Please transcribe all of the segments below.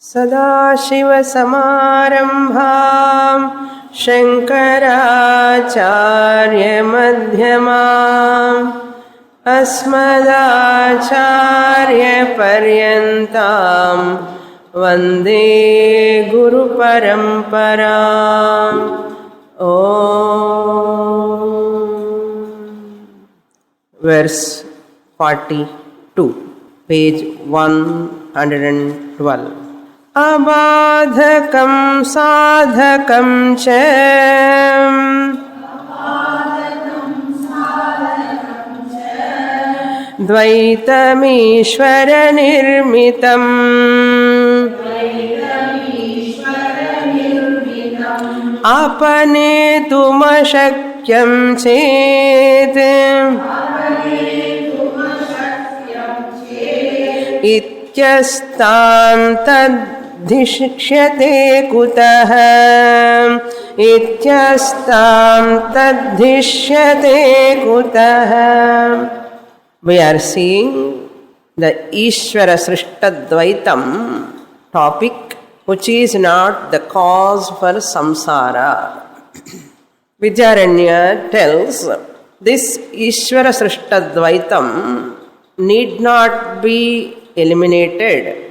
सदाशिवसमारम्भां शङ्कराचार्यमध्यमाम् अस्मदाचार्यपर्यन्तां वन्दे गुरुपरम्पराम्. Verse 42, page 112. अबाधकं साधकं च द्वैतमीश्वरनिर्मितम् अपनेतुमशक्यं चेत् इत्यस्तां तद्धिष्यते कुतः इत्यस्तां तद्धिष्यते कुतः. We are seeing the Ishvara Srishtadvaitam topic, which is not the cause for samsara. Vidyaranya tells this Ishvara Srishtadvaitam need not be eliminated.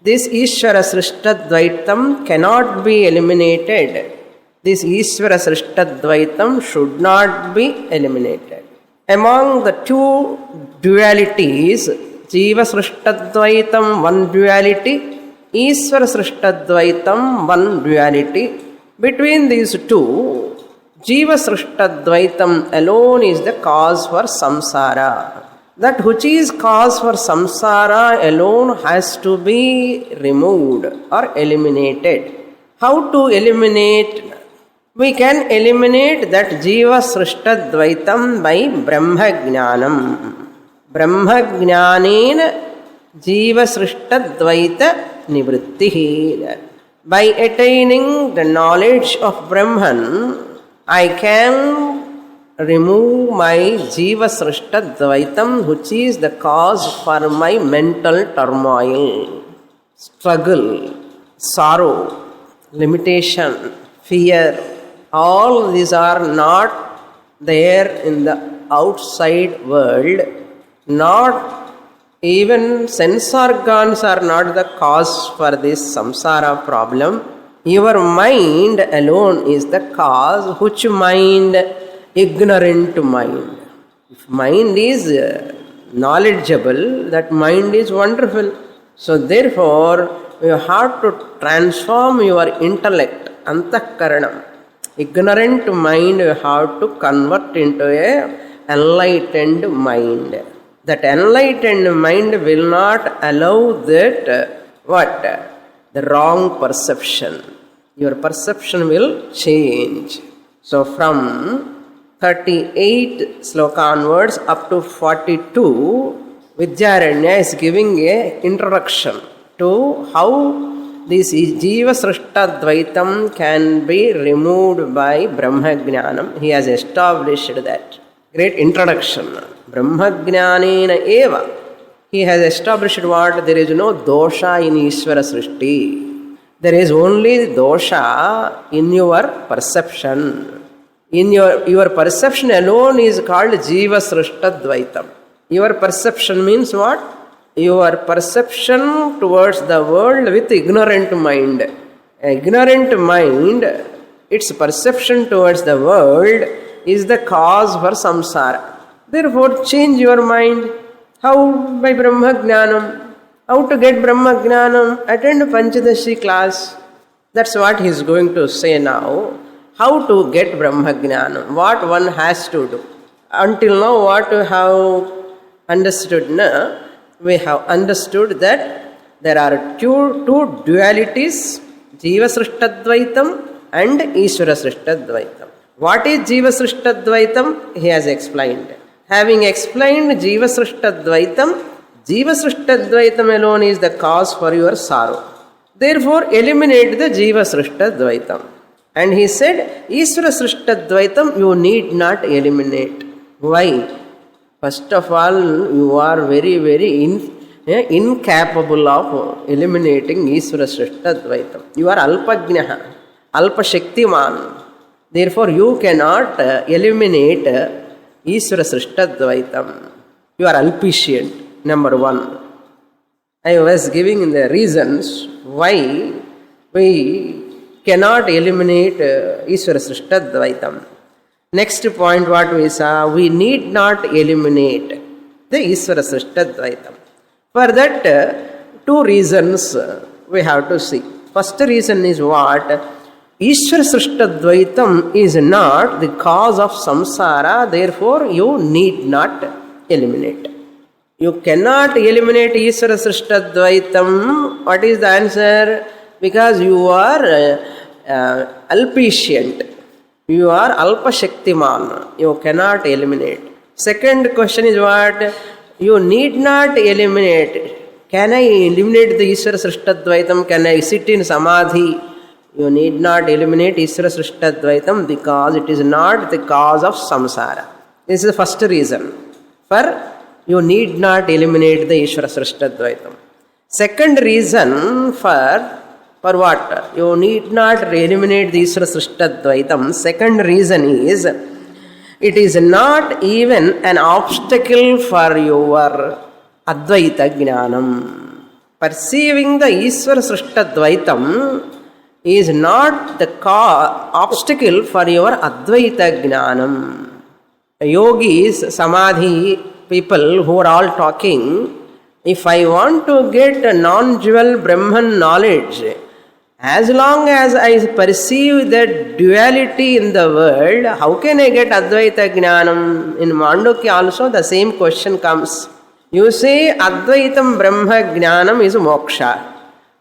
This Ishvara Srishtadvaitam cannot be eliminated. This Ishvara Srishtadvaitam should not be eliminated. Among the two dualities, Jiva Srishtadvaitam one duality, Ishvara Srishtadvaitam one duality. Between these two, Jiva Srishtadvaitam alone is the cause for samsara. That which is cause for samsara alone has to be removed or eliminated. How to eliminate? We can eliminate that Jiva Srishtadvaitam by Brahma Jnanam. Brahma Jnanena Jiva Srishtadvaita Nivrittihi. By attaining the knowledge of Brahman, I can remove my Jiva Srishtadvaitam, which is the cause for my mental turmoil, struggle, sorrow, limitation, fear. All these are not there in the outside world. Not even sense organs are not the cause for this samsara problem. Your mind alone is the cause. Which mind? Ignorant mind. If mind is knowledgeable, that mind is wonderful. So therefore, you have to transform your intellect, antakaranam. Ignorant mind you have to convert into a enlightened mind. That enlightened mind will not allow that the wrong perception. Your perception will change. So from 38 sloka onwards up to 42, Vidyaranya is giving a introduction to how this Jiva Srishtadvaitam can be removed by Brahma Jnanam. He has established that. Great introduction. Brahma Jnanena eva. He has established what? There is no dosha in Ishvara Srishti. There is only dosha in your perception. In your perception alone is called Jiva Srishtadvaitam. Your perception means what? Your perception towards the world with ignorant mind. Ignorant mind, its perception towards the world is the cause for samsara. Therefore, change your mind. How? By Brahma Jnanam. How to get Brahma Jnanam? Attend Panchadashi class. That's what he is going to say now. How to get Brahma Jnanam? What one has to do. Until now, what we have understood now, we have understood that there are two dualities, Jiva Srishtadvaitam and Ishvara Srishtadvaitam. What is Jiva Srishtadvaitam? He has explained. Having explained Jiva Srishtadvaitam, Jiva Srishtadvaitam alone is the cause for your sorrow. Therefore, eliminate the Jiva Srishtadvaitam. And he said, Ishvara Srishtadvaitam you need not eliminate. Why? First of all, you are very incapable of eliminating Ishvara Srishta Dvaitam. You are Alpajnaha, Alpashaktiman. Therefore, you cannot eliminate Ishvara Srishta Dvaitam. You are Alpicient, number one. I was giving the reasons why we cannot eliminate Ishvara Srishta Dvaitam. Next point what we saw, we need not eliminate the Ishvara Srishta Dvaitam. For that, two reasons we have to see. First reason is what? Ishvara Srishta Dvaitam is not the cause of samsara, therefore you need not eliminate. You cannot eliminate Ishvara Srishta Dvaitam. What is the answer? Because you are Alpicient. You are Alpashaktiman. You cannot eliminate. Second question is what? You need not eliminate. Can I eliminate the Ishvara Srishta Dvaitam? Can I sit in Samadhi? You need not eliminate Ishvara Srishta Dvaitam because it is not the cause of samsara. This is the first reason. For you need not eliminate the Ishvara Srishta Dvaitam. Second reason for what? You need not eliminate the Ishvara Srishta Dvaitam. Second reason is, it is not even an obstacle for your Advaita Jnanam. Perceiving the Ishvara Srishta Dvaitam is not the obstacle for your Advaita Jnanam. Yogis, Samadhi, people who are all talking, if I want to get a non-dual Brahman knowledge, as long as I perceive the duality in the world, how can I get Advaita Jnanam? In Mandukya also the same question comes. You say Advaitam Brahma Jnanam is moksha.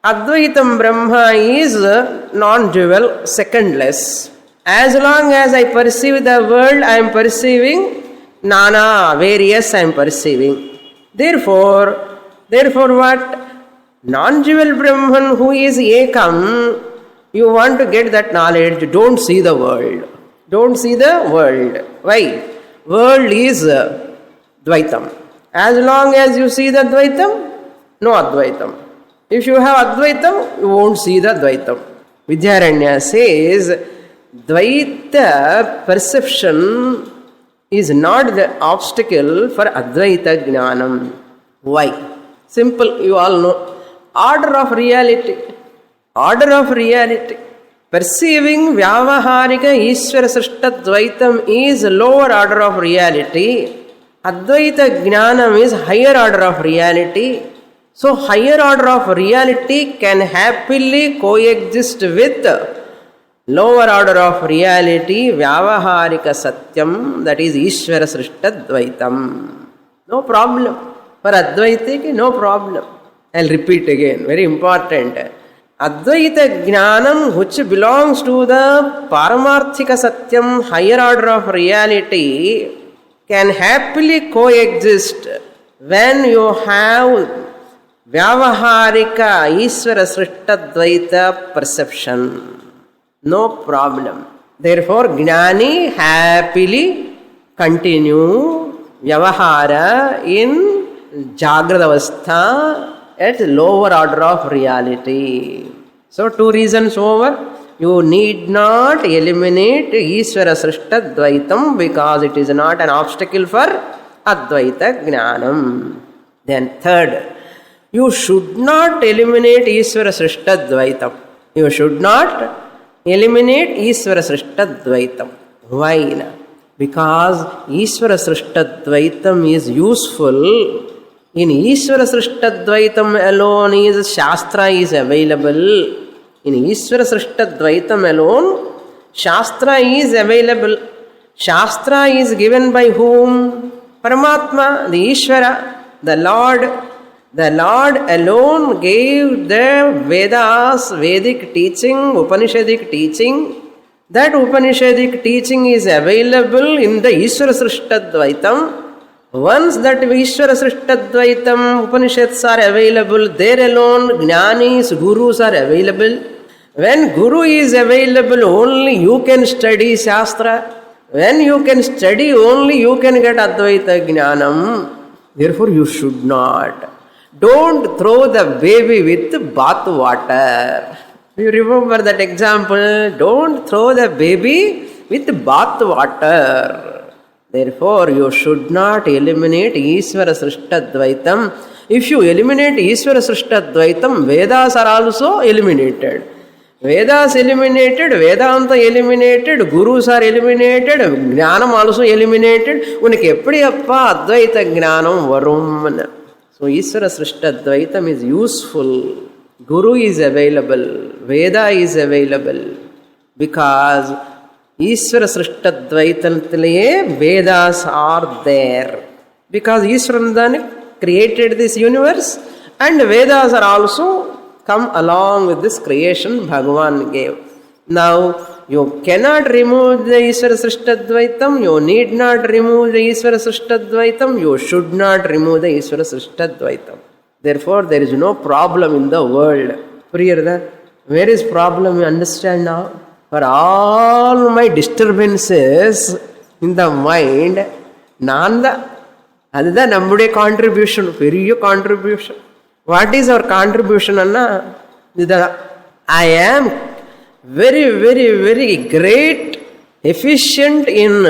Advaitam Brahma is non-dual, secondless. As long as I perceive the world, I am perceiving Nana, various I am perceiving. Therefore what? Non-dual Brahman who is Ekam, you want to get that knowledge, don't see the world. Don't see the world. Why? World is Dvaitam. As long as you see the Dvaitam, no Advaitam. If you have Advaitam, you won't see the Dvaitam. Vidyaranya says, Dvaita perception is not the obstacle for Advaita Jnanam. Why? Simple, you all know. Order of reality. Order of reality. Perceiving Vyavaharika Ishvara Srishta Dvaitam is lower order of reality. Advaita Jnanam is higher order of reality. So higher order of reality can happily coexist with lower order of reality, Vyavaharika Satyam, that is Ishvara Srishta Dvaitam. No problem. For Advaitik, no problem. I'll repeat again, very important. Advaita Jnanam, which belongs to the Paramarthika Satyam, higher order of reality, can happily coexist when you have Vyavaharika Ishvara Srishta Dvaita perception. No problem. Therefore, Jnani happily continue Vyavahara in Jagrada Avastha at lower order of reality. So, two reasons over. You need not eliminate Ishvara Srishta Dvaitam because it is not an obstacle for Advaita Jnanam. Then third, you should not eliminate Ishvara Srishta Dvaitam. You should not eliminate Ishvara Srishta Dvaitam. Why? Because Ishvara Srishta Dvaitam is useful. In Ishvara Srishta Dvaitam alone is Shastra is available. In Ishvara Srishta Dvaitam alone, Shastra is available. Shastra is given by whom? Paramatma, the Ishvara, the Lord. The Lord alone gave the Vedas, Vedic teaching, Upanishadic teaching. That Upanishadic teaching is available in the Ishvara Srishta Dvaitam. Once that Ishvara Srishta Dvaitam Upanishads are available, there alone Jnanis, Gurus are available. When Guru is available, only you can study Shastra. When you can study, only you can get Advaita Jnanam. Therefore, you should not. Don't throw the baby with bath water. You remember that example? Don't throw the baby with bath water. Therefore, you should not eliminate Ishvara Srishta Dvaitam. If you eliminate Ishvara Srishta Dvaitam, Vedas are also eliminated. Vedas eliminated, Vedanta eliminated, Gurus are eliminated, Jnanam also eliminated. Unake eppadi appa Advaita Jnanam varum. So Ishvara Srishta Dvaitam is useful. Guru is available, Veda is available, because Ishvara Srishta Dvaitantilaye Vedas are there. Because Ishvaran created this universe and Vedas are also come along with this creation Bhagavan gave. Now, you cannot remove the Ishvara Srishta Dvaitam, you need not remove the Ishvara Srishta Dvaitam, you should not remove the Ishvara Srishta Dvaitam. Therefore, there is no problem in the world. Where is problem, you understand now? For all my disturbances in the mind, Nanda, that's the contribution, very contribution. What is our contribution, Anna? I am very, very, very great, efficient in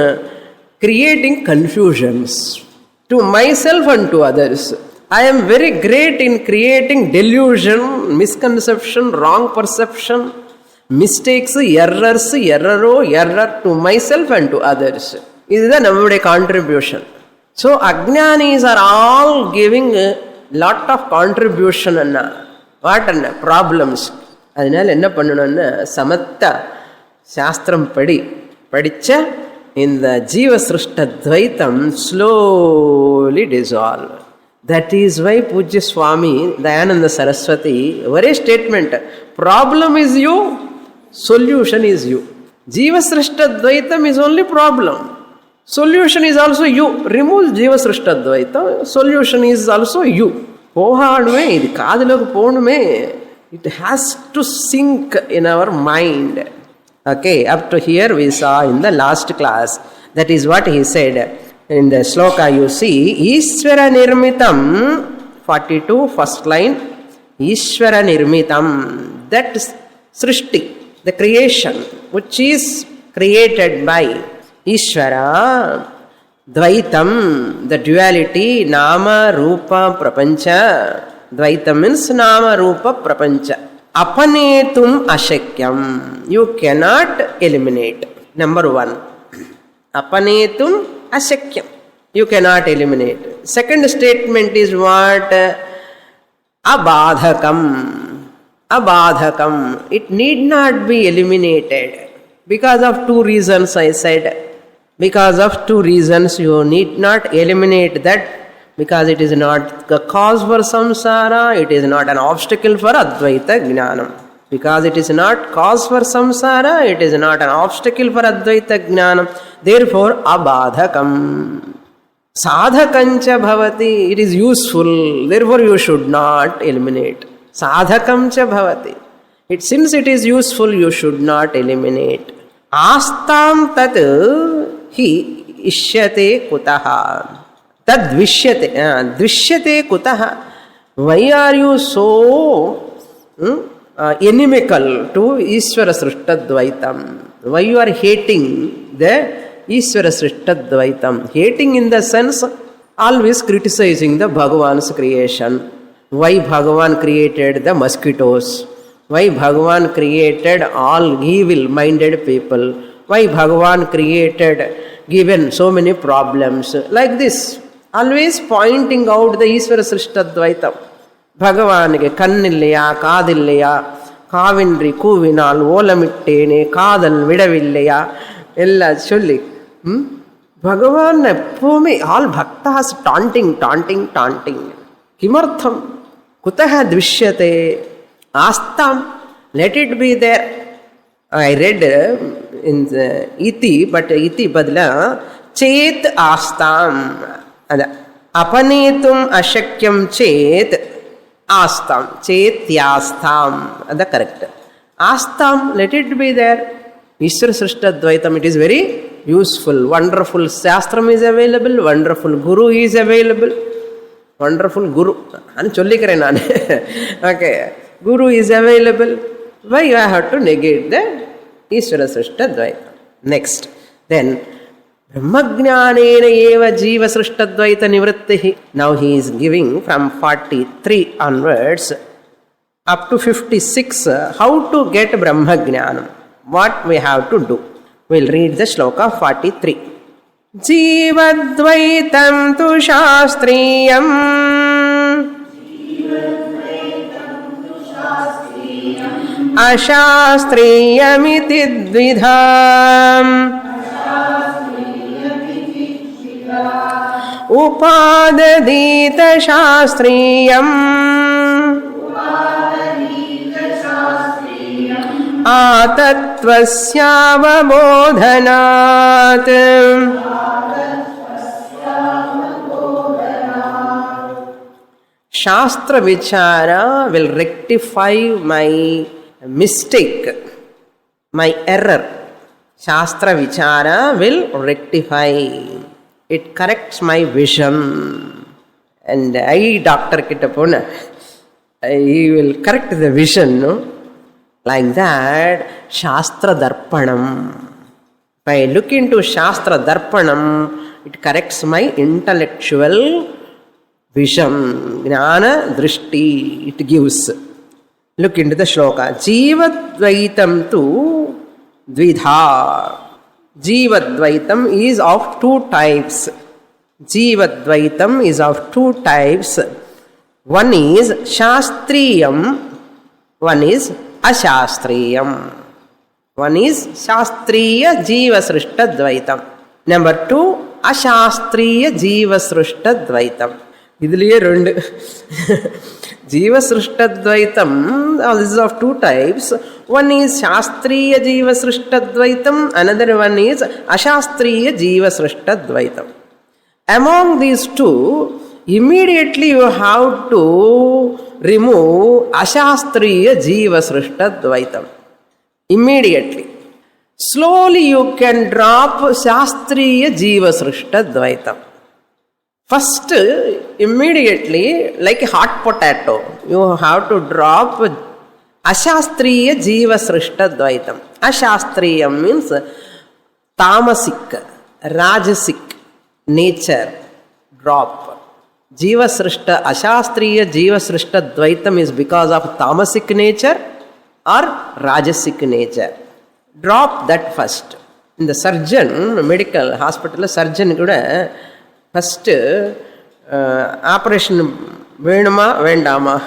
creating confusions to myself and to others. I am very great in creating delusion, misconception, wrong perception, mistakes, error to myself and to others. This is the contribution. So, Ajnanis are all giving a lot of contribution. What problems? அதனால என்ன பண்ணணும்னா சமத்த சாஸ்திரம் படிச்ச இந்த ஜீவ சிருஷ்ட துவைத்தம் slowly dissolve. That is why Pujya Swami Dayananda Saraswati, very statement, problem is you, solution is you. Jiva Srishta Dvaitam is only problem. Solution is also you. Remove Jiva Srishta Dvaitam, solution is also you. Pohadume, idu kaadiloku ponume. It has to sink in our mind. Okay, up to here we saw in the last class. That is what he said. In the sloka you see, Ishvara Nirmitam, 42, first line. Ishvara Nirmitam, that Srishti, the creation, which is created by Ishvara, Dvaitam, the duality, Nama, Rupa, Prapancha. Dvaitam means Nama, Rupa, Prapancha. Apanetum Ashakyam, you cannot eliminate. Number one, Apanetum Ashakyam, you cannot eliminate. Second statement is what? Abadhakam. Abadhakam, it need not be eliminated. Because of two reasons I said. Because of two reasons you need not eliminate that. Because it is not a cause for samsara, it is not an obstacle for Advaita Jnanam. Because it is not cause for samsara, it is not an obstacle for Advaita Jnanam. Therefore, abadhakam. Sadhakancha bhavati, it is useful. Therefore, you should not eliminate. Sadhakamcha bhavati. Since it is useful, you should not eliminate. Astam tat hi ishyate kutaha. Tad dvishyate. Dvishyate kutaha. Why are you so inimical to Ishvara Srishta Dvaitam? Why you are hating the Ishvara Srishta Dvaitam? Hating in the sense, always criticizing the Bhagavan's creation. Why Bhagavan created the mosquitoes? Why Bhagavan created all evil-minded people? Why Bhagavan given so many problems? Like this, always pointing out the Ishvara Srishta Dvaitam. Bhagavanige kannillaya, kaadillaya, kaavinri koovinal, olamittene, kaadal vidavillaya, ella solli. Bhagavan eppume, all bhaktas taunting. Kimartham? Kutaha dvishyate? Astam, let it be there. I read in iti, but iti badla, chet astam. Apanetum ashakyam chet astam. Chetyastam. That's correct. Astam, let it be there. Ishvara Srishta Dvaitam, it is very useful. Wonderful Shastram is available. Wonderful Guru is available. wonderful guru ani sollikiren naan. Okay, guru is available, why you have to negate the Ishvara Srishta Dvaita? Next, then Brahmajnanena eva Jiva Srishta Dvaita Nivrittihi. Now he is giving from 43 onwards up to 56 how to get Brahmajnanam, what we have to do. We'll read the shloka 43. Jivadvaitam tu shastriyam ashastriyamiti dvidham upadadita shastriyam आतत्वस्यावबोधनात्. Shastra Vichara will rectify my mistake, my error. Shastra Vichara will rectify. It corrects my vision. And eye doctor kittapona, he will correct the vision, no? Like that, Shastra Darpanam. If I look into Shastra Darpanam, it corrects my intellectual vision. Jnana Drishti, it gives. Look into the shloka. Jivadvaitam tu dvidha. Jivadvaitam is of two types. Jivadvaitam is of two types. One is Shastriyam, one is Ashastriyam. One is Shastriya Jiva Srishta Dvaitam. Number two, Ashastriya Jiva Srishta Dvaitam. Idliye rendu. Jiva Srishta Dvaitam, this is of two types. One is Shastriya Jiva Srishta Dvaitam, another one is Ashastriya Jiva Srishta Dvaitam. Among these two, immediately you have to remove Ashastriya Jiva Srishta Dvaitam. Immediately. Slowly you can drop Shastriya Jiva Srishta Dvaitam. First, immediately, like a hot potato, you have to drop Ashastriya Jiva Srishta Dvaitam. Ashastriya means tamasic, rajasic nature. Drop. Jiva Srishta, Ashastriya Jiva Srishta Dvaitam is because of tamasic nature or rajasic nature. Drop that first. In the surgeon, medical hospital, surgeon kuda first operation venuma vendama.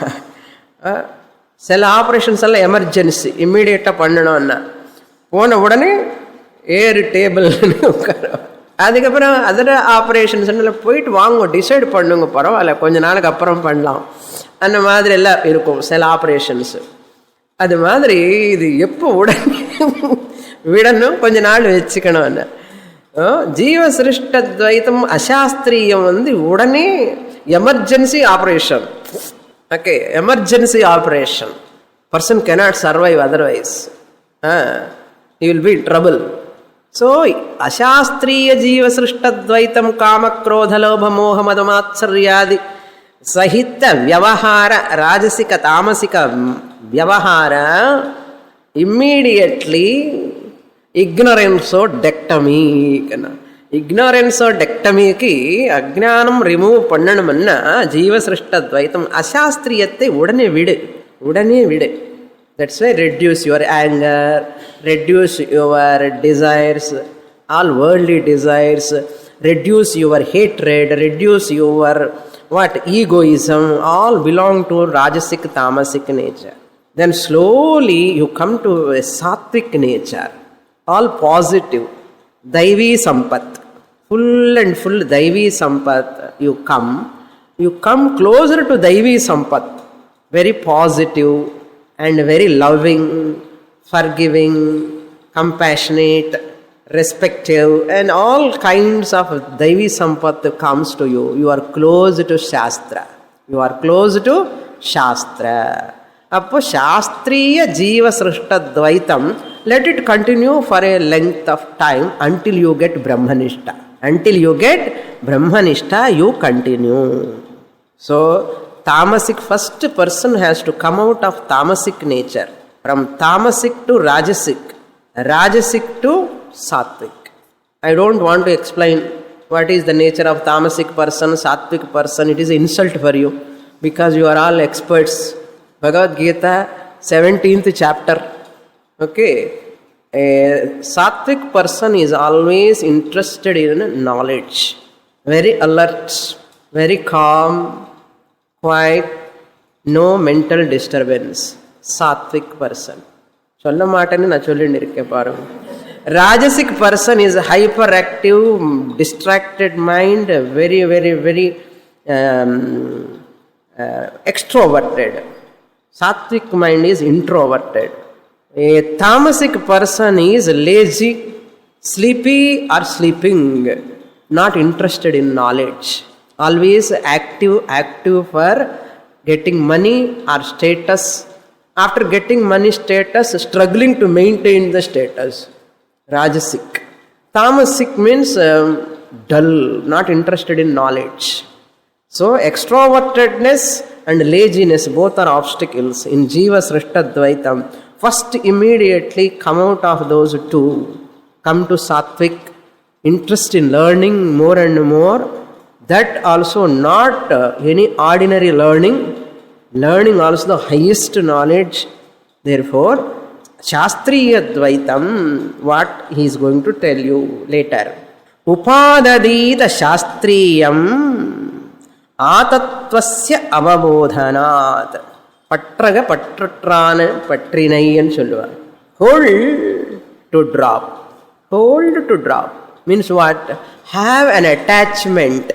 Cell operations alla emergency immediate பண்ணனும்னா போன உடனே ஏர் table அதுக்கப்புறம் other ஆப்ரேஷன்ஸ்ல போயிட்டு வாங்க decide பண்ணுங்க, பரவாயில்ல கொஞ்ச நாளுக்கு அப்புறம் பண்ணலாம் அந்த மாதிரி எல்லாம் இருக்கும் சில ஆப்ரேஷன்ஸ். அது மாதிரி இது எப்போ உடனே விடணும், கொஞ்ச நாள் வச்சுக்கணும். ஜீவ சிருஷ்ட துவைத்தம் அசாஸ்திரியம் உடனே emergency operation. Okay, emergency operation. Person cannot survive otherwise. He will be in trouble. So, ashastriya jiva srishta dvaitam kama krodha lobha moha madamatsariyadi sahita vyavahara rajasika tamasika vyavahara immediately ignorance or dectomy. Ignorance or dectomy ki ajnanam remove pannanumanna jiva srishta dvaitam ashastriyate udane vidu. That's why reduce your anger, reduce your desires, all worldly desires, reduce your hatred, reduce your egoism, all belong to rajasic tamasic nature. Then slowly you come to a sattvic nature, all positive, daivi sampat, full and full daivi sampat. You come closer to daivi sampat, very positive and very loving, forgiving, compassionate, respective, and all kinds of Daivi Sampat comes to you. You are close to Shastra. Appo Shastriya Jiva Srishta Dvaitam, let it continue for a length of time until you get Brahmanishta. Until you get Brahmanishta, you continue. So, tamasic, first person has to come out of tamasic nature. From tamasic to rajasic, rajasic to sattvic. I don't want to explain what is the nature of tamasic person, sattvic person. It is an insult for you because you are all experts. Bhagavad Gita, 17th chapter. Okay. A sattvic person is always interested in knowledge. Very alert, very calm, quiet, no mental disturbance. Sattvic person. Solla maatani na sollindi irukke paru. Rajasic person is hyperactive, distracted mind, very, very, very extroverted. Sattvic mind is introverted. A tamasic person is lazy, sleepy or sleeping, not interested in knowledge. Always active for getting money or status. After getting money, status, struggling to maintain the status. Rajasic. Tamasic means dull, not interested in knowledge. So, extrovertedness and laziness both are obstacles in Jiva Srishta Dvaitam. First, immediately come out of those two. Come to Sattvic, interest in learning more and more. That also not any ordinary learning. Learning also the highest knowledge. Therefore, Shastriya Dvaitam, what he is going to tell you later. Upadadita Shastriyam Atatvasya Avabodhanat. Patraga Patratrana Patrinaiyan Shulva. Hold to drop. Hold to drop. Means what? Have an attachment.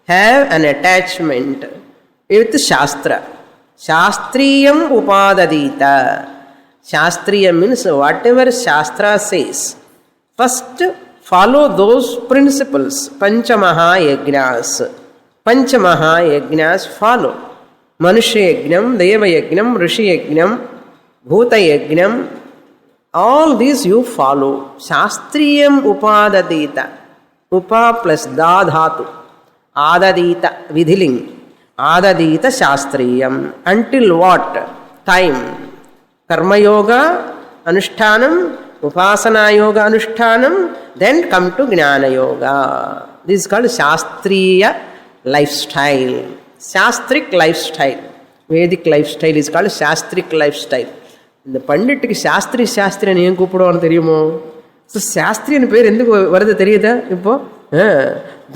Have an attachment with Shastra. Shastriyam Upadadita. Shastriya means whatever Shastra says. First, follow those principles. Panchamaha Yajnas. Panchamaha Yajnas follow. Manushya Yajnam, Deva Yajnam, Rishi Yajnam, Bhuta Yajnam. All these you follow. Shastriyam Upadadita. Upa plus Da Dhatu. Adadita, Vidhiling. Adadita Shastriyam. Until what? Time. Karma Yoga, Anushtanam, Upasana Yoga, Anushtanam, then come to Jnana Yoga. This is called Shastriya lifestyle. Shastric lifestyle. Vedic lifestyle is called Shastric lifestyle. இந்த பண்டிட்டுக்கு சாஸ்திரி ஏன் கூப்பிடுவான்னு தெரியுமோ? So சாஸ்திரின்னு பேர் எந்த வருது தெரியுதா இப்போ?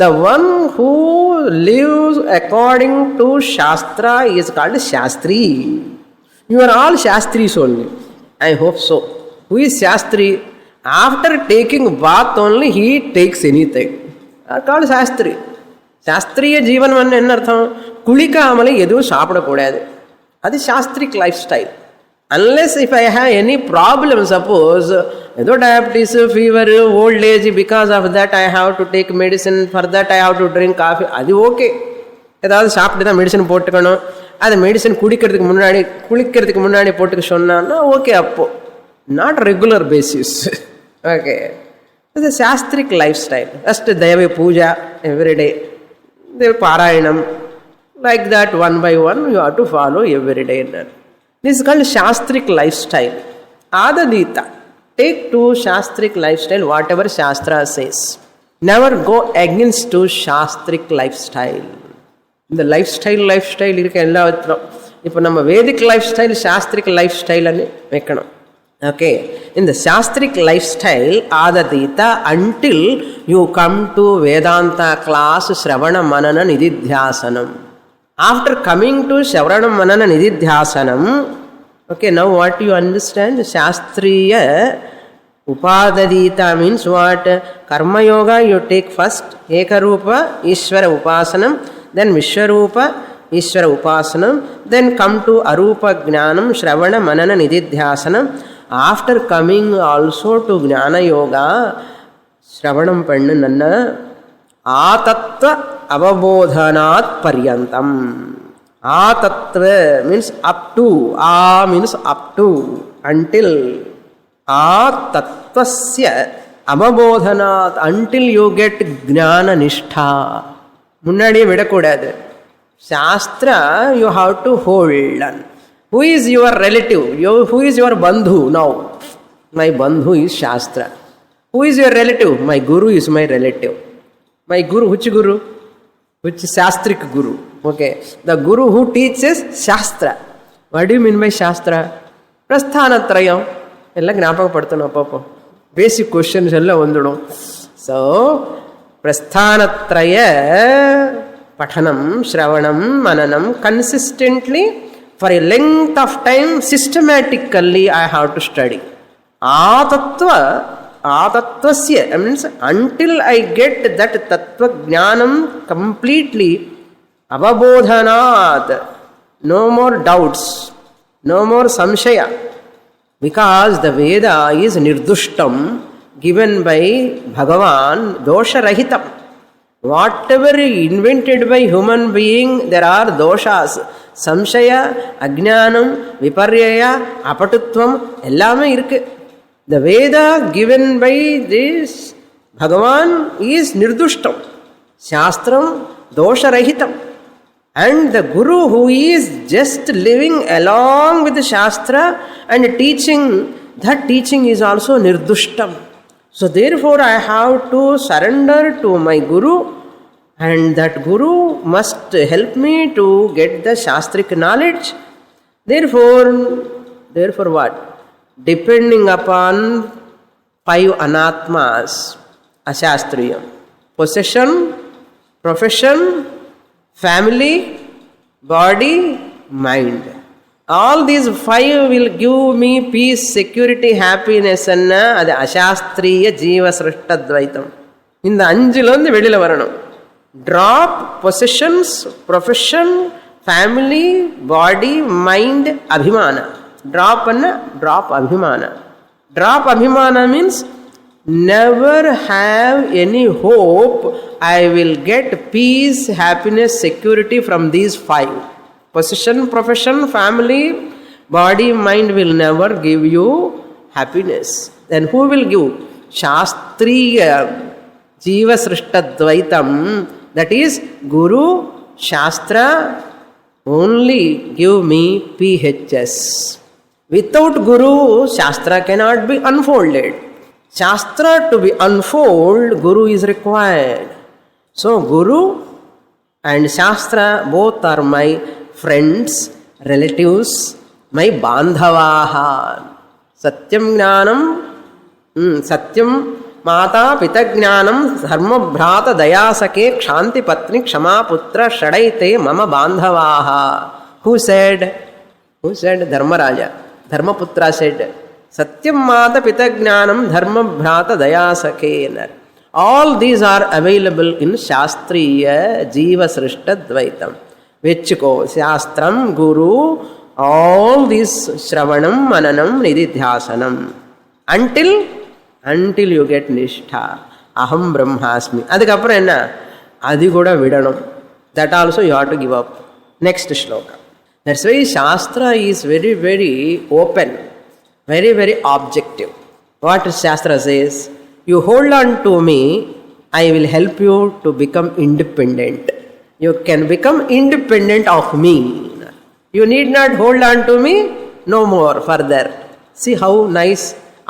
The one who lives according to Shastra is called Shastri. You are all Shastris only. I hope so. Who is Shastri? After taking bath only he takes anything. Are called Shastri. Shastriya Jeevanam என்ன அர்த்தம்? குளிக்காமலே எதுவும் சாப்பிடக்கூடாது. அது Shastric lifestyle. Unless if I have any problem, suppose, diabetes, fever, old age, because of that I have to take medicine, for that I have to drink coffee, அது okay. ஏதாவது சாப்பிட்டு தான் medicine போட்டுக்கணும். அது மெடிசன் குளிக்கிறதுக்கு முன்னாடி போட்டுக்க சொன்னான்னா ஓகே அப்போ. Not regular basis. Okay. It's a Shastric lifestyle. Just Deva Puja every day. There Parayanam. Like that, one by one, you have to follow every day. This is called Shastric lifestyle. Adadita. Take to Shastric lifestyle whatever Shastra says. Never go against to Shastric lifestyle. இந்த lifestyle இருக்க எல்லா விதத்திலும் இப்போ நம்ம Vedic lifestyle சாஸ்திரிக் lifestyle வைக்கணும். Okay, இந்த சாஸ்திரிக் லைஃப்ஸ்டைல் ஆததீதா until you come to Vedanta class ஸ்ரவண மனன நிதித்தியாசனம். After coming to Shravana Manana Nididhyasanam, okay, now what you understand? Shastriya Upadadita means what? Karma Yoga you take first, Ekarupa, Ishvara Upasanam, then Vishwarupa, Ishvara Upasanam, then come to Arupa Jnanam, Shravana Manana Nididhyasanam. After coming also to Jnana Yoga, Shravanam Pandana, Atattva Avabodhanat Paryantam. Atattva means up to. A means up to. Until. Atattvasya Avabodhanat. Until you get Jnana Nishtha. முன்னாடியே விடக்கூடாது. Shastra you have to hold on. Who is your relative? Who is your bandhu now? My bandhu is Shastra. Who is your relative? My guru is my relative. My guru, which guru? Which Shastric guru. Okay. The guru who teaches Shastra. What do you mean by Shastra? Prasthanatrayam. ಎಲ್ಲ ಜ್ಞಾಪಕ ಪಡ್ತಾನೋ ಪಾಪ basic questions ಎಲ್ಲ ಒಂದಳು so ಪ್ರಸ್ಥಾನತ್ರಯ ಪಠನಂ ಶ್ರವಣಂ ಮನನಂ consistently for a length of time systematically I have to study ಆ ತತ್ವಸ್ಯ means until I get that ತತ್ವಜ್ಞಾನಂ ಕಂಪ್ಲೀಟ್ಲಿ ಅವಬೋಧನಾತ್ no more doubts no more ಸಂಶಯ. Because the Veda is nirdushtam, given by Bhagavan, dosha-rahitam. Whatever invented by human being, there are doshas. Samshaya, Ajnanam, Viparyaya, Apatutvam, ellame irukku. The Veda given by this Bhagavan is nirdushtam. Shastram, dosha-rahitam. And the Guru who is just living along with the Shastra and teaching, that teaching is also nirdushtam. So therefore I have to surrender to my Guru, and that Guru must help me to get the Shastric knowledge. Therefore what? Depending upon 5 anatmas, ashastriyam. Possession, profession, family, body, mind. All these 5 will give me peace, security, happiness and அது அசாஸ்திரிய ஜீவ சிருஷ்டத்வைத்தம். இந்த 5ல வெளியில வரணும். Drop possessions, profession, family, body, mind, abhimana. Drop abhimana. Drop abhimana means never have any hope I will get peace, happiness, security from these 5. Possession, profession, family, body, mind will never give you happiness. Then who will give? Shastriya Jiva Srishtadvaitam. That is Guru, Shastra only give me PHS. Without Guru, Shastra cannot be unfolded. Shastra to be unfold, Guru is required. So Guru and Shastra both are my friends, relatives, my bandhavaha. Satyam jnanam, satyam mata pita jnanam, dharma bhrata dayasake, kshanti patni, kshama putra, shadaite mama bandhavaha. Who said? Dharmaraja. Dharmaputra said, Satyam mata pita jnanam, dharma bhrata dayasake. All these are available in Shastriya Jiva Srishtadvaitam. Vechiko, Shastram, Guru, all these Shravanam, Mananam, Nididhyasanam. Until you get Nishtha. Aham Brahmasmi. Adhikapra enna? Adhikuda Vidanam. That also you have to give up. Next shloka. That's why Shastra is very, very open. Very, very objective. What Shastra says? You hold on to me, I will help you to become independent. You can become independent of me. You need not hold on to me no more further. See how nice,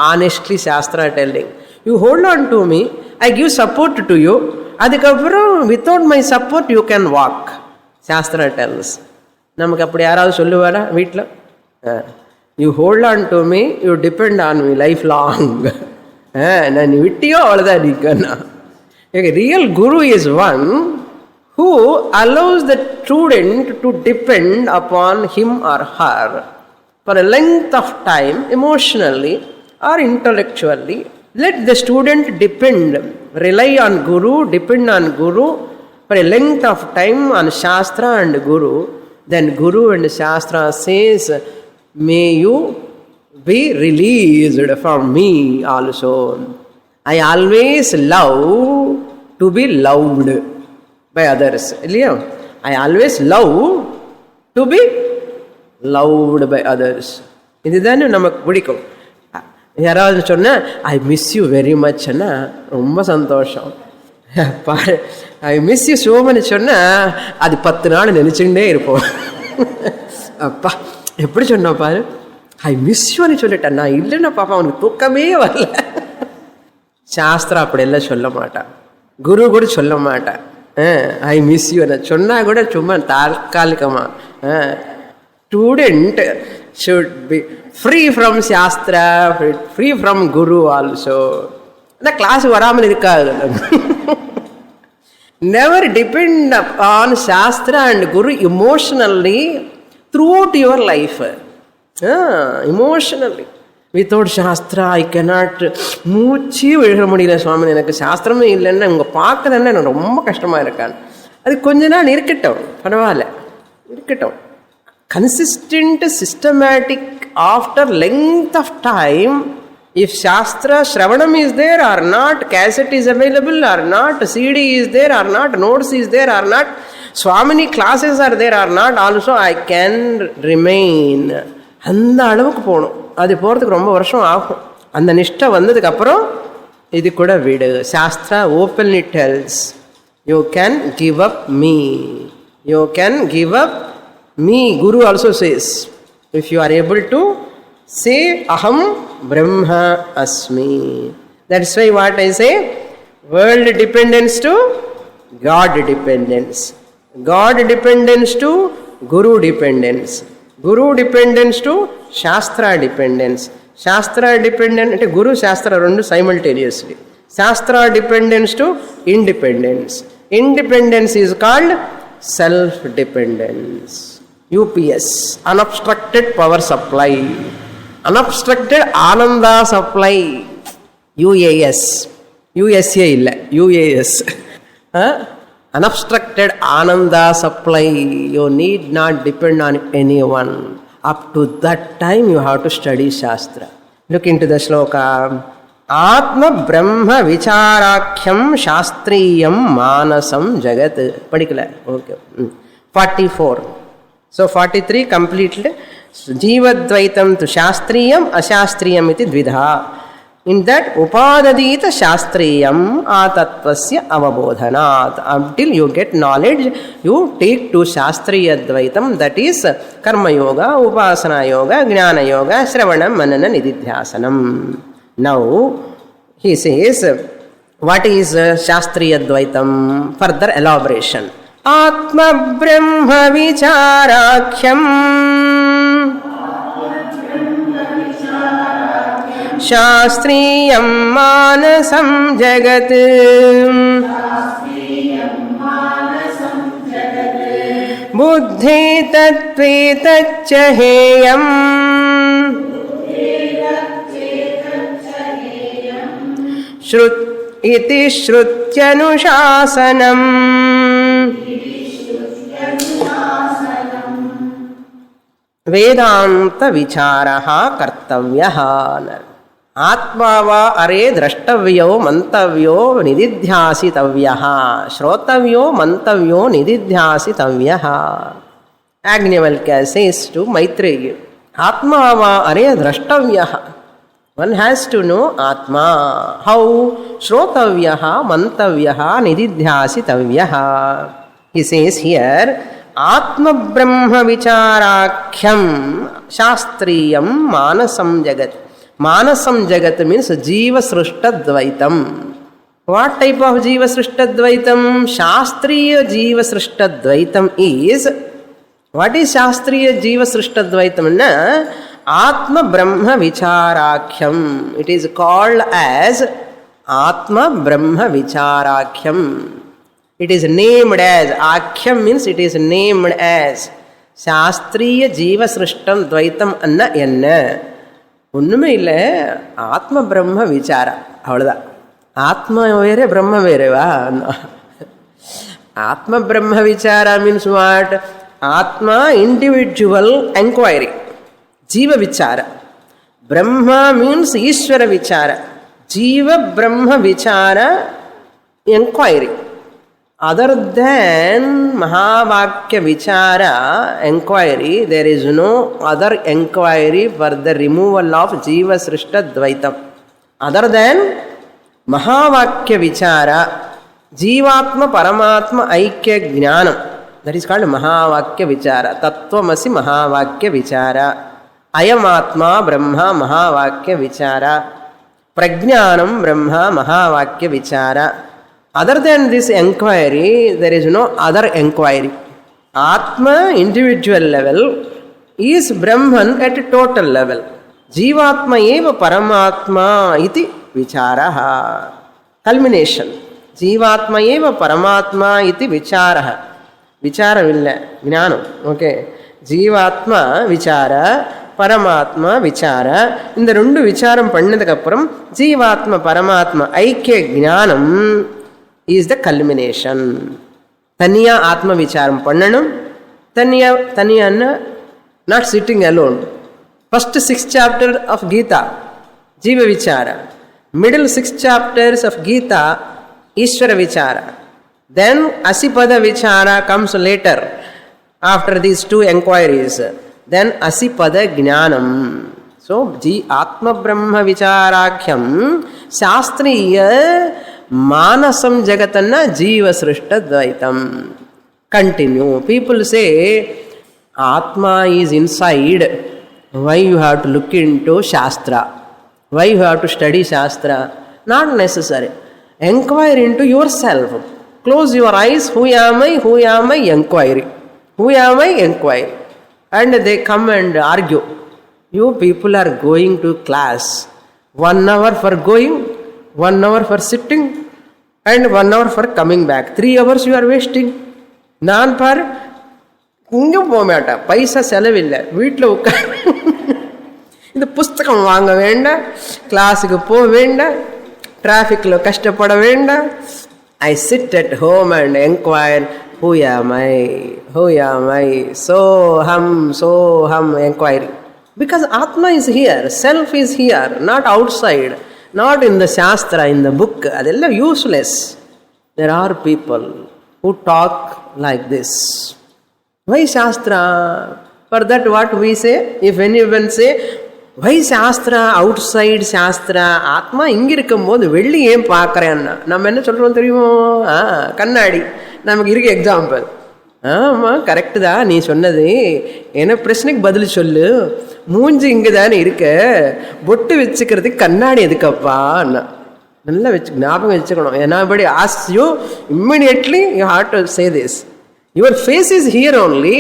honestly Shastra telling. You hold on to me, I give support to you. Adhikapram, without my support you can walk. Shastra tells. நமக்கு அப்படி யாராவது சொல்லுவாரா வீட்டில்? You hold on to me, you depend on me lifelong. நான் விட்டியோ அவ்வளோதான் நீக்கண்ணா. Real Guru is one who allows the student to depend upon him or her for a length of time, emotionally or intellectually. Let the student rely on Guru, depend on Guru for a length of time on Shastra and Guru. Then Guru and Shastra says, may you be released from me also. I always love to be loved by others. I always love to be loved by others. இதுதானே நமக்கு பிடிக்கும். யாராவது சொன்னால் I miss you very much அண்ணா ரொம்ப சந்தோஷம். ஐ miss you சோமன்னு சொன்னால் அது 10 நாள் நினச்சிக்கிட்டே இருப்போம். அப்பா எப்படி சொன்ன பாரு, ஐ மிஸ் யூன்னு சொல்லிட்டேன். நான் இல்லைன்னா பாப்பா அவனுக்கு தூக்கமே வரல. சாஸ்திரம் அப்படியெல்லாம் சொல்ல மாட்டான், குரு கூட சொல்ல மாட்டான். ஐ மிஸ் யூ சொன்னால் கூட சும்மா தாற்காலிகமாக. Student should be free from Shastra, free from Guru also. அந்த கிளாஸ் வராமல் இருக்காது. Never depend on Shastra and Guru emotionally throughout your life. Emotionally. Without Shastra, I cannot மூச்சு விழுக முடியல சுவாமி, எனக்கு சாஸ்திரமே இல்லைன்னு உங்க பார்க்கலன்னு எனக்கு ரொம்ப கஷ்டமாக இருக்கான். அது கொஞ்ச நாள் இருக்கட்டும், பரவாயில்ல இருக்கட்டும். Consistent, systematic, after length of time, if Shastra Shravanam is there or not, cassette is available or not, CD is there or not, notes is there or not, Swamini classes are there or not, also I can remain. அந்த அளவுக்கு போகணும். அது போகிறதுக்கு ரொம்ப வருஷம் ஆகும். அந்த நிஷ்டை வந்ததுக்கு அப்புறம் இது கூட விடு. Shastra openly tells, you can give up me, you can give up me. Guru also says, if you are able to say aham brahma asmi. That's why what I say, world dependence to God dependence, God dependence to Guru dependence, Guru dependence to Shastra dependence, Shastra dependence to Guru Shastra rendu simultaneously, Shastra dependence to independence, independence is called self dependence. UPS, unobstructed power supply, unobstructed Ananda supply. UAS, USA illa, UAS. Unobstructed Ananda supply. You need not depend on anyone. Up to that time you have to study Shastra. Look into the shloka. Atma Brahma Vicharakhyam Shastriyam Manasam Jagat. Padikala. Okay. 44. So 43 completed. Jivadvaitam tu Shastriyam Ashastriyam iti dvidha. In that Upadadita Shastriyam Atatvasya Avabodhanat. Until you get knowledge, you take to Shastriya Dvaitam, that is Karma Yoga, Upasana Yoga, Jnana Yoga, Shravanam, Manana, Nididhyasanam. Now he says, what is Shastriya Dvaitam? Further elaboration. Atma Brahma Vicharakhyam Shastriyam Manasam Jagat Buddhi Tattve Tachaheyam Shrut Iti Shrutyanuशासनम. वेदांत विचारः कर्तव्यः. आत्मा वा अरे द्रष्टव्यो मंतव्यो निदिध्यासितव्यः. श्रोतव्यो मंतव्यो निदिध्यासितव्यः. Yagnyavalkya says to Maitreya, Atma va अरे द्रष्टव्यः. One has to know Atma. How? Shrotavyaha, mantavyaha, nididhyasitavyaha. He says here, Atma Brahma Vicharakhyam Shastriyam Manasam Jagat. Manasam Jagat means Jiva Srishta Dvaitam. What type of Jiva Srishta Dvaitam? Shastriya Jiva Srishta Dvaitam is, what is Shastriya Jiva Srishta Dvaitam? Atma Brahma Vicharakhyam. It is called as Atma Brahma Vicharakhyam. It is named as, Akhyam means it is named as Shastriya Jiva Srishtam Dvaitam Anna Enna. ஒன்றுமே இல்லை, ஆத்ம பிரம்ம விசாரா, அவ்வளோதான். ஆத்மா வேறு பிரம்ம வேறேவா? ஆத்ம பிரம்ம விசாரா மீன்ஸ் வாட்? ஆத்மா இண்டிவிஜுவல் என்கொயரி, ஜீவ விசார. பிரம்மா மீன்ஸ் ஈஸ்வர விசார. ஜீவ பிரம்ம Vichara enquiry. Other than Mahavakya Vichara enquiry, there is no other enquiry for the removal of Jiva Srishta Dvaitam. Other than Mahavakya Vichara, Jivatma Paramatma Aikya Jnanam. That is called Mahavakya Vichara. Tattvamasi Mahavakya Vichara. Ayamatma Brahma Mahavakya Vichara. Prajnanam Brahma Mahavakya Vichara. Other than this enquiry, there is no other enquiry. Atma, individual level, is Brahman at a total level. Jivatma eva Paramatma iti vicharaha. Culmination. Jivatma eva Paramatma iti vicharaha. Vichara villa, Jnanam. Okay. Jivatma vichara, Paramatma vichara. In the Rundu vicharam pannadakappuram, Jivatma Paramatma Aikya Jnanam is the culmination. Taniya Atma Vicharam Pannanam. Taniya not sitting alone. First 6 chapters of Gita, Jiva Vichara. Middle 6 chapters of Gita, Ishvara Vichara. Then Asipada Vichara comes later, after these 2 enquiries. Then Asipada Jnanam. So, Atma Brahma Vicharakhyam Shastriya Manasam Jagatanna Jiva Srishta Dvaitam. Continue. People say Atma is inside. Why you have to look into Shastra? Why you have to study Shastra? Not necessary. Enquire into yourself. Close your eyes. Who am I? Who am I? Enquiry. Who am I? Enquiry. And they come and argue. You people are going to class. 1 hour for going, 1 hour for sitting, and 1 hour for coming back. 3 hours you are wasting. நான் பாரு இங்கும் போக மாட்டேன், பைசா செலவில்லை, வீட்டில் உட்கார், இந்த புஸ்தகம் வாங்க வேண்டாம், கிளாஸுக்கு போக வேண்டாம், டிராஃபிக்கில் கஷ்டப்பட வேண்டாம். I sit at home and inquire, who am I? Who am I? Soham inquiring. Because Atma is here, self is here, not outside, not in the Shastra, in the book. Adella useless. There are people who talk like this. Why Shastra? For that what we say? If anyone say, why Shastra, outside Shastra, Atma ingirikkum போது வெள்ளி ஏன் பார்க்கறேன்னா நம்ம என்ன சொல்றோம் தெரியுமோ? கண்ணாடி நமக்கு இருக்க எக்ஸாம்பிள். ஆமா கரெக்ட் தான் நீ சொன்னது, என்ன பிரச்சனைக்கு பதில் சொல்லு, மூஞ்சி இங்கே தானே இருக்க, பொட்டு வச்சுக்கிறதுக்கு கண்ணாடி எதுக்கப்பா? நல்லா வச்சு ஞாபகம் வச்சுக்கணும். ஏன்னா இப்படி ask you immediately you have to say this. Your face is here only,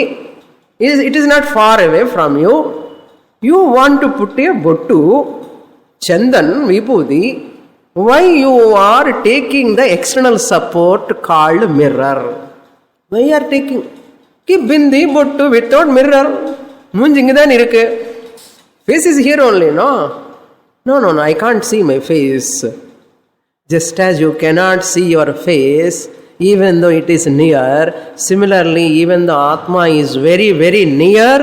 it is not far away from you. You want to put a bottu, chandan, vibhuti. Why you are taking the external support called mirror? Why you are taking? Keep bindi bottu without mirror. Munjingidan irukku. Face is here only, no? No, I can't see my face. Just as you cannot see your face, even though it is near, similarly, even though Atma is very, very near,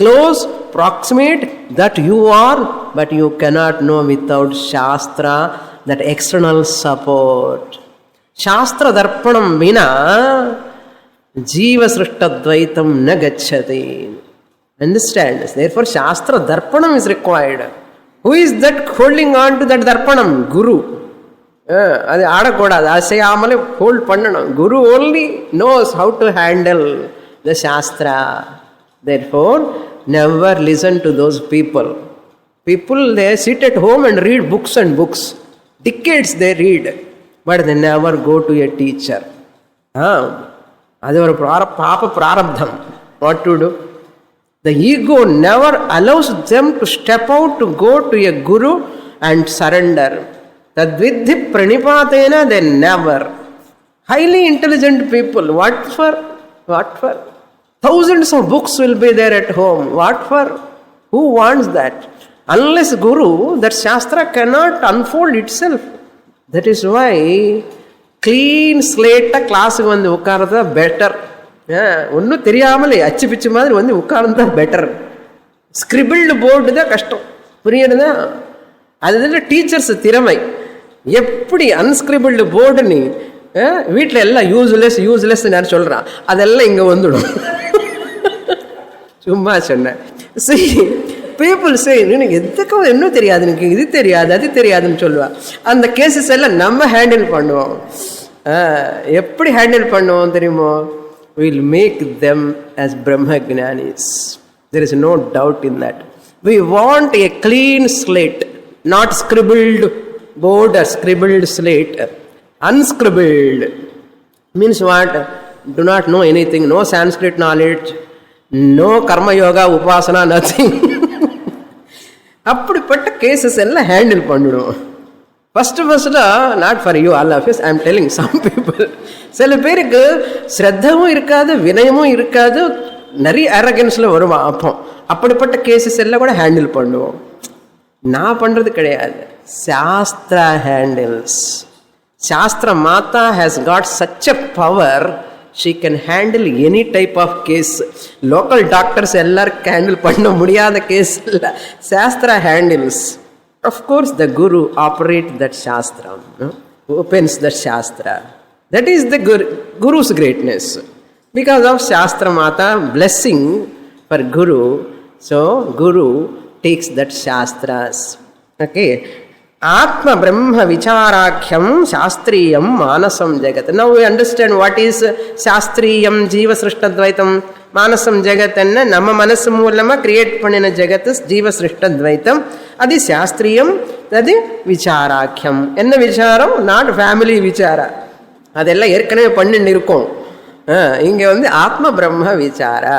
close, proximate, that you are, but you cannot know without Shastra, that external support. Shastra darpanam vina jiva srishta dvaitam na gacchati. Understand this? Therefore Shastra darpanam is required. Who is that holding on to that darpanam? Guru. அது ஆடக்கூடாது, அது செய்யாமலே hold பண்ணணும். Guru only knows how to handle the Shastra. Therefore never listen to those people. People, they sit at home and read books and books. Decades they read, but they never go to a teacher. Adu oru papa prarabdham. What to do? The ego never allows them to step out to go to a guru and surrender. Tadvidhi pranipatena, they never. Highly intelligent people, what for? Thousands of books will be there at home. What for? Who wants that? Unless Guru, that Shastra cannot unfold itself. That is why clean slate class வந்து உட்கார்றதா better. ஒன்றும் தெரியாமலே அச்சு பிச்சு மாதிரி வந்து உட்கார்ந்தா better. ஸ்கிரிபிள்டு board தான் கஷ்டம், புரியுறதா? அது டீச்சர்ஸ் திறமை. எப்படி அன்ஸ்கிரிபிள்டு போர்டு நீ வீட்டில் எல்லாம் யூஸ்லெஸ் நான் சொல்கிறான், அதெல்லாம் இங்கே வந்துடும். சும்மா சொன்னேன். சரி, பீப்புள் சே எனக்கு எதுக்கும் இன்னும் தெரியாது, எனக்கு இது தெரியாது அது தெரியாதுன்னு சொல்லுவாள். அந்த கேசஸ் எல்லாம் நம்ம ஹேண்டில் பண்ணுவோம். எப்படி ஹேண்டில் பண்ணுவோம் தெரியுமோ? Will make them as Brahmagnanis. There is no doubt in that. We want a clean slate, not scribbled board or scribbled slate. Unscribbled means what? Do not know anything, no Sanskrit knowledge, no karma yoga, upasana, nothing. அப்படிப்பட்ட cases எல்லாம் handle பண்ணிடுவோம். First not for you all of us, I am telling some people. சில பேருக்கு ஸ்ரத்தவும் இருக்காது, வினயமும் இருக்காது, நிறைய அரகன்ஸில் வருவான். அப்படிப்பட்ட கேசஸ் எல்லாம் கூட ஹேண்டில் பண்ணுவோம். நான் பண்ணுறது கிடையாது. சாஸ்திரா ஹேண்டில்ஸ். சாஸ்திர மாதா has God such a power, she can handle any type of case. Local doctors எல்லாரும் ஹேண்டில் பண்ண முடியாத கேஸ் இல்லை, Sastra handles. Of course the guru operates that shastra, opens that shastra. That is the guru's greatness. Because of shastra mata blessing for guru, so guru takes that shastras. Okay. Atma Brahma Vicharakhyam Shastriyam Manasam Jagat. Now we understand what is Shastriyam Jiva Srishtadvaitam Manasam Jagat. And Nama Manasam Mulama create Panina Jagatas Jiva Srishtadvaitam. Adi Shastriyam, Adi Vicharakhyam. And the Vicharam, not family Vichara. Adella Yerkane Pandin Nirkom. Inge on the Atma Brahma Vichara.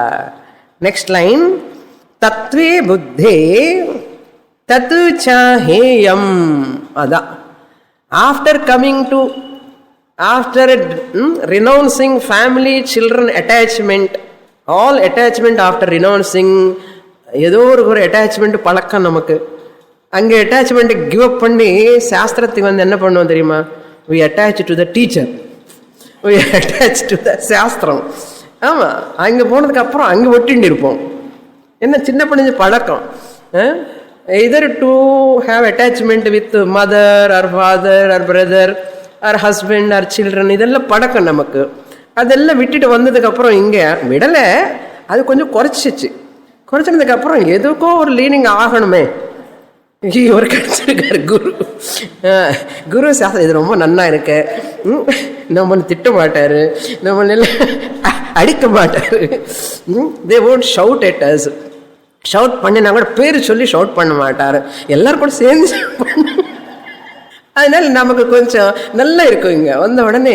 Next line. Tattve Buddhe Tatu Chaheyam. Ada. After renouncing family, children attachment, all attachment after renouncing, ஏதோ ஒரு attachment பழக்கம் நமக்கு. அங்கே அட்டாச்மெண்ட்டை give up பண்ணி சாஸ்திரத்துக்கு வந்து என்ன பண்ணுவோம் தெரியுமா? we attach to the teacher, we attach to the சாஸ்திரம். ஆமாம், அங்கே போனதுக்கு அப்புறம் அங்கே ஒட்டின்னு இருப்போம். என்ன சின்ன பிள்ளைங்க பழக்கம். Either to have attachment with mother or father or brother or husband or children, இதெல்லாம் பழக்கம் நமக்கு. அதெல்லாம் விட்டுட்டு வந்ததுக்கப்புறம் இங்கே விடலை, அது கொஞ்சம் குறைச்சதுக்கப்புறம் எதுக்கோ ஒரு லீனிங் ஆகணுமே. இவர் கிடைச்சிருக்காரு குரு சாஸ்திரம், இது ரொம்ப நன்னா இருக்கு, நம்மளை திட்ட மாட்டாரு, நம்மள அடிக்க மாட்டாரு. they won't shout at us. Shout பண்ணினா கூட பேர் சொல்லி ஷவுட் பண்ண மாட்டார், எல்லாரும் கூட சேர்ந்து அதனால நமக்கு கொஞ்சம் நல்லா இருக்கும். இங்கே வந்த உடனே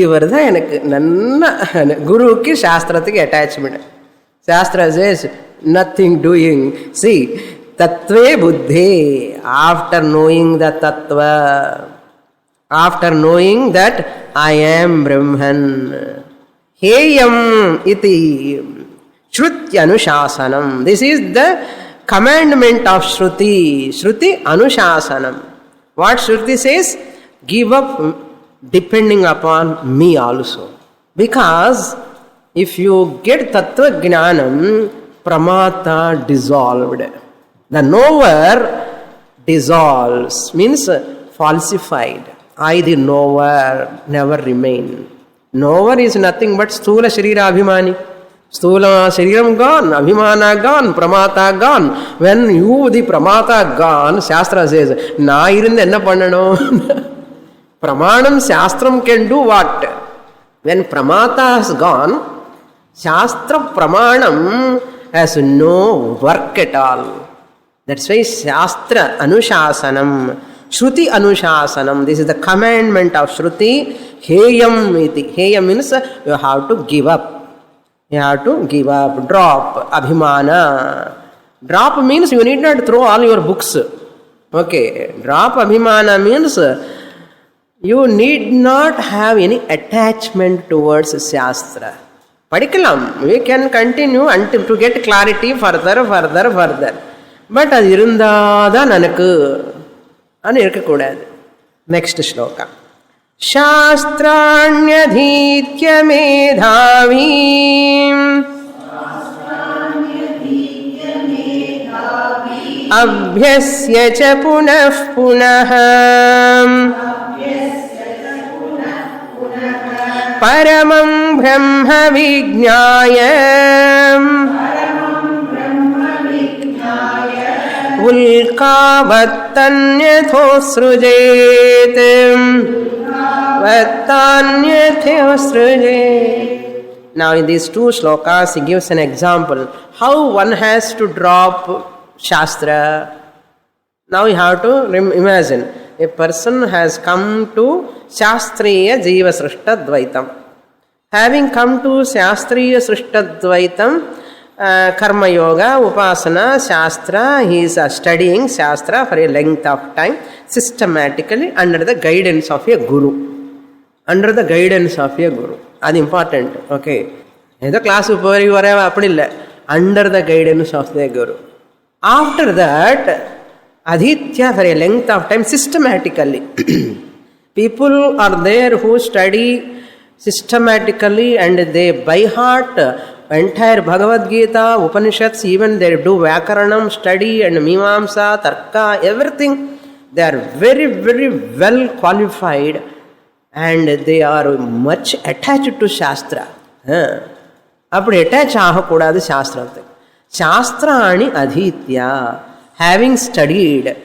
இவர் தான் எனக்கு நல்லா, குருவுக்கு சாஸ்திரத்துக்கு attachment. Shastra says nothing doing. See, tattve buddhe, after knowing the tattva, after knowing that I am Brahman, heyam iti Shruti Anushasanam. This is the commandment of Shruti. Shruti Anushasanam. What Shruti says? Give up depending upon me also. Because if you get Tattva Gnanam, Pramata dissolved. The knower dissolves, means falsified. I, the knower, never remain. Knower is nothing but Sthula Sharira Abhimani. Sthula Shariram gone, Abhimana gone, Pramata gone. When you, the Pramata gone, Shastra says, Na irund enna pannano? Pramanam Shastram can do what? When Pramata has gone, Shastra Pramanam has no work at all. That's why Shastra Anushasanam, Shruti Anushasanam, this is the commandment of Shruti. Heyam iti. Heyam means you have to give up. You have to give up, drop, abhimana. Drop means you need not throw all your books. Okay, drop abhimana means you need not have any attachment towards Shastra. Padikalam, we can continue until to get clarity further. But அது இருந்தாதான் எனக்கு அது இருக்கக்கூடாது. Next shloka. शास्त्राण्यधीत्य मेधावी अभ्यस्य च पुनः पुनः परमं ब्रह्म विज्ञाय उल्कावत्तन्यथोऽसृजेत्. vattanyathyasruje. Now in these two shlokas he gives an example how one has to drop Shastra. Now you have to imagine a person has come to Shastriya Jiva Srishta Dvaitam. Having come to Shastriya Srishta Dvaitam, Karma Yoga, Upasana, Shastra, he is studying Shastra for a length of time systematically under the guidance of a Guru. Under the guidance of a Guru. That's important. Okay. In the class, under the guidance of the Guru. After that, Aditya for a length of time systematically. People are there who study systematically and they by heart entire Bhagavad Gita, Upanishads, even they do Vyakaranam study and Mimamsa, Tarka, everything. They are very, very well qualified and they are much attached to Shastra. Appadi attach ahakudadu Shastrate. Shastrani Aditya, having studied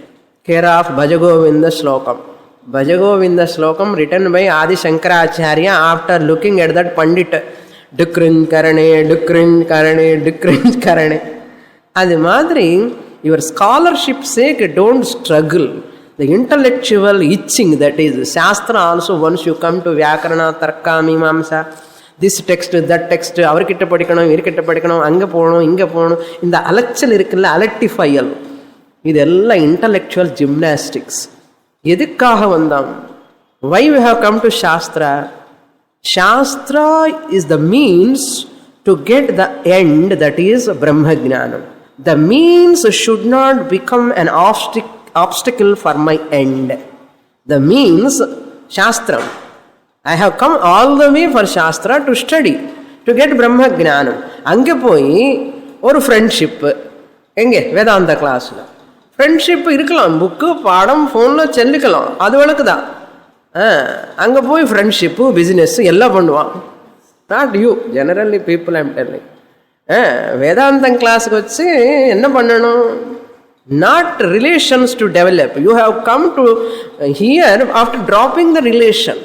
care of Bhajagovinda Slokam. Bhajagovinda Slokam written by Adi Shankaracharya after looking at that Pandit. Dukrin Karane. Adi Madri, your scholarship's sake, don't struggle. The intellectual itching, that is Shastra also, once you come to Vyakarana, Tarka, Mimamsa, this text, that text, avarkitta padikkanum, irkitta padikkanum, anga poganum, inga poganum, in the alachal irukilla, alectifyal. Idella intellectual gymnastics. Edukkaga vandam? Why we have come to Shastra? Shastra is the means to get the end, that is Brahma Jnanam. The means should not become an obstacle for my end. The means, Shastram. I have come all the way for Shastra to study, to get Brahma Jnanam. Ange poi or friendship. Enge Vedanta class. Friendship irkalam, book, padam, phone la chellikkalam. Adu velakkuda. Anga poi friendship, business ella pannuvan. Not you. Generally people I am telling. Vedanta class ku vachi enna pannanum? Not relations to develop. You have come to here after dropping the relation.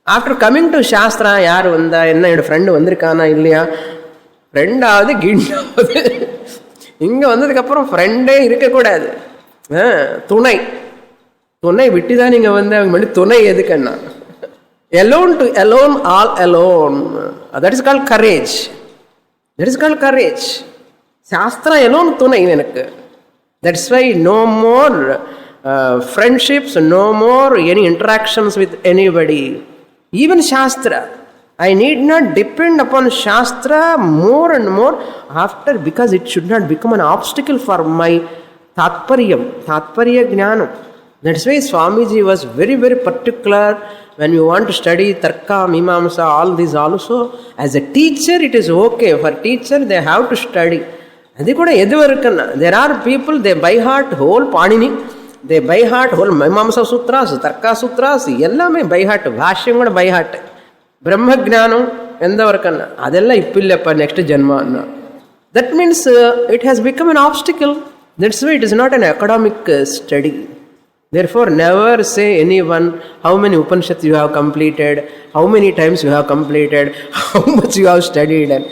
After coming to Shastra, yaar vanda enna ed friend vandirukana illaya? Friend avudhu gindaavudhu. Inga vandadukku appuram friend e irukka koodadhu. Thunai vitti da neenga vanda mali thunai edukkanna. Alone to alone, all alone. That is called courage. That is called courage. Shastra alone thunai enakku. That's why no more friendships, no more any interactions with anybody. Even Shastra. I need not depend upon Shastra more and more after, because it should not become an obstacle for my Tatparya Jnanam. That's why Swamiji was very, very particular when you want to study Tarka, Mimamsa, all these also. As a teacher, it is okay. For teacher, they have to study. There are people, they by heart whole Panini, they by heart whole Mimamsa Sutras, Tarka Sutras, Yellame by heart, Vashyam by heart. Brahma Jnanam, Endavarkana, Adella Ipillapa next Janma. That means it has become an obstacle. That's why it is not an academic study. Therefore, never say anyone how many Upanishads you have completed, how many times you have completed, how much you have studied. And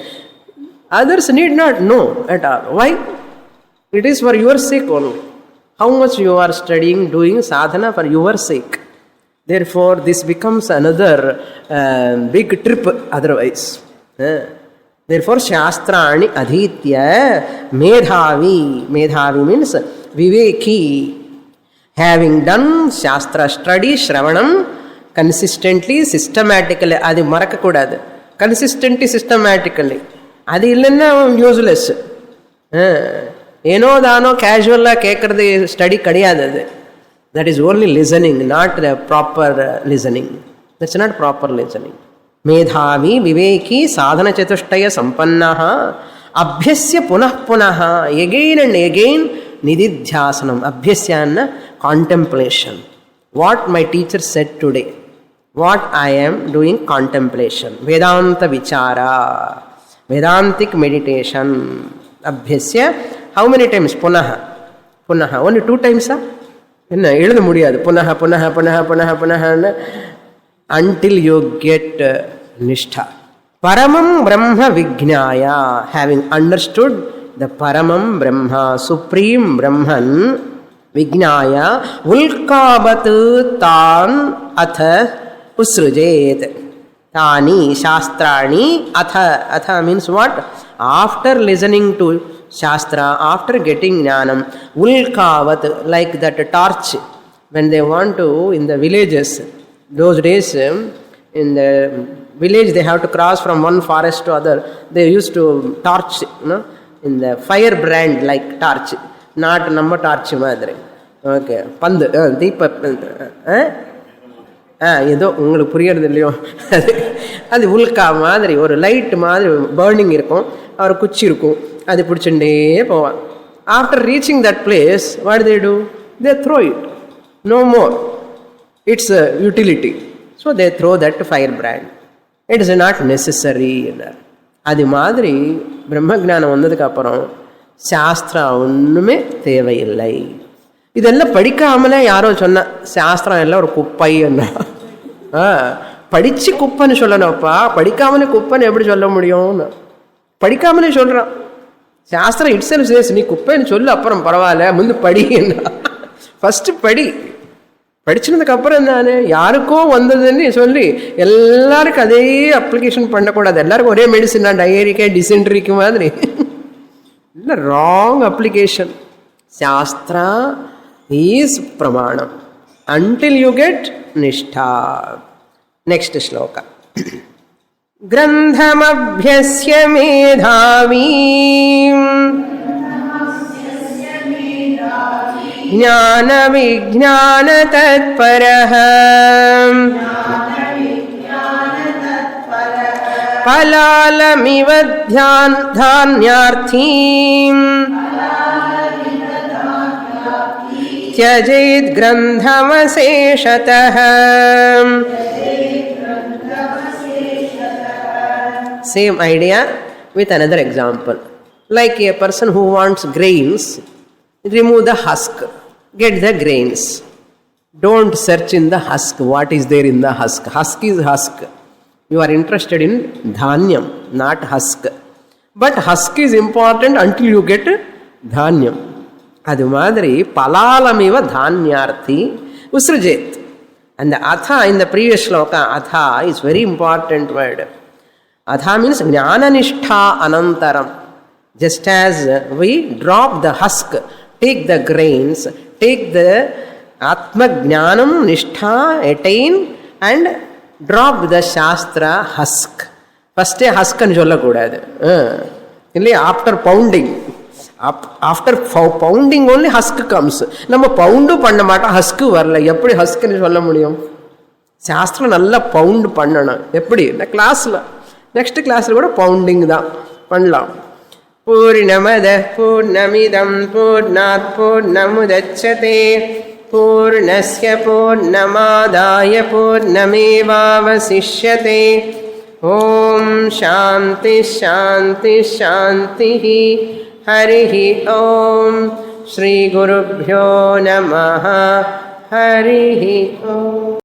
others need not know at all. Why? It is for your sake only. How much you are studying, doing sadhana for your sake. Therefore, this becomes another big trip otherwise. Therefore, Shastrani Aditya Medhavi. Medhavi means Viveki. Having done Shastra study, Shravanam, consistently, systematically, adi marakakudadu. Consistently, systematically. Adi illanna useless. Eno dano casual la kekradi study kadiyadadu. That is only listening, not proper listening. That's not proper listening. Medhavi, Viveki, Sadhana Chatushtaya Sampannaha, Abhyasya Punah Punaha, again and again, Nididhyasanam. Abhyasya contemplation. What my teacher said today. What I am doing, contemplation. Vedanta Vichara. Vedantic meditation. Abhyasya. How many times? Punaha. Punaha. Only 2 times? Punaha. until you get nishtha. Paramam Brahma Vijnaya, having understood the Paramam Brahma, Supreme Brahman, Vijnaya, Vulkavat Tan Atha Usrujet. Tani Shastrani Atha means what? After listening to Shastra, after getting Jnanam, Vulkavat, like that torch, when they want to, in the villages, those days, in the village they have to cross from one forest to other, they used to torch, in the fire brand like torch, not number torch madri. Okay, pandu, deepa, ஏதோ உங்களுக்கு புரியறது இல்லையோ, அது உல்கா மாதிரி ஒரு light மாதிரி burning இருக்கும், அவர் குச்சி இருக்கும், அது பிடிச்சுட்டே போவான். After reaching that place what they do? They throw it, no more, its utility. So they throw that fire brand, it is not necessary என்றார். அது மாதிரி பிரம்மஜானம் வந்ததுக்கு அப்புறம் சாஸ்திரா ஒன்றுமே தேவையில்லை. இதெல்லாம் படிக்காமலே யாரோ சொன்ன சாஸ்திரம் எல்லாம் ஒரு குப்பை என்ன, படிச்சு குப்பைன்னு சொல்லணும்ப்பா, படிக்காமலே குப்பைன்னு எப்படி சொல்ல முடியும்னு படிக்காமலே சொல்றான். சாஸ்திரம் இட்ஸ் சேஸ் நீ குப்பைன்னு சொல்லு, அப்புறம் பரவாயில்ல முந்து படி என்ன, ஃபர்ஸ்ட் படி, படிச்சதுக்கு அப்புறம் தானே யாருக்கோ வந்ததுன்னு சொல்லி எல்லாருக்கும் அதே அப்ளிகேஷன் பண்ணக்கூடாது. எல்லாருக்கும் ஒரே மெடிசின் தான், டயரிக்கே டிசென்ட்ரிக்கு மாதிரி இல்லை, wrong application. Shastra is pramanam until you get nishtha. Next shloka. Grandham abhyasya medhavi jnana vijnana tatparah palalamivadhyanyarthi त्यजेत् ग्रन्थमशेषतः. Same idea with another example. Like a person who wants grains, remove the husk, get the grains. Don't search in the husk, what is there in the husk. Husk is husk. You are interested in dhanyam, not husk. But husk is important until you get dhanyam. அது மாதிரி பலாலமிவ தானியார்த்தி உஸ்ருஜேத். அந்த அதா in the previous shloka, அதா is very important word. Adha means jnananishta anantaram. Just as we drop the husk, take the grains, take the atma jnanam nishtha, attain and drop the shastra husk. First husk nu sollakudadu ille, after pounding, after pounding only husk comes. நம்ம pound பண்ண மாட்டோம், husk வரல, எப்படி ஹஸ்க்குன்னு சொல்ல முடியும்? சாஸ்திரம் நல்லா pound பண்ணணும். எப்படி? இந்த கிளாஸில், நெக்ஸ்ட் கிளாஸில் கூட பவுண்டிங் தான் பண்ணலாம். பூர்ணமத பூர்ணமிதம் பூர்ணாத் பூர்ணமுதச்யதே பூர்ணஸ்ய பூர்ணமாதாய பூர்ணமேவாவசிஷ்யதே. ஓம் சாந்தி சாந்தி சாந்தி. हरिः ॐ श्री गुरुभ्यो नमः. हरिः ॐ.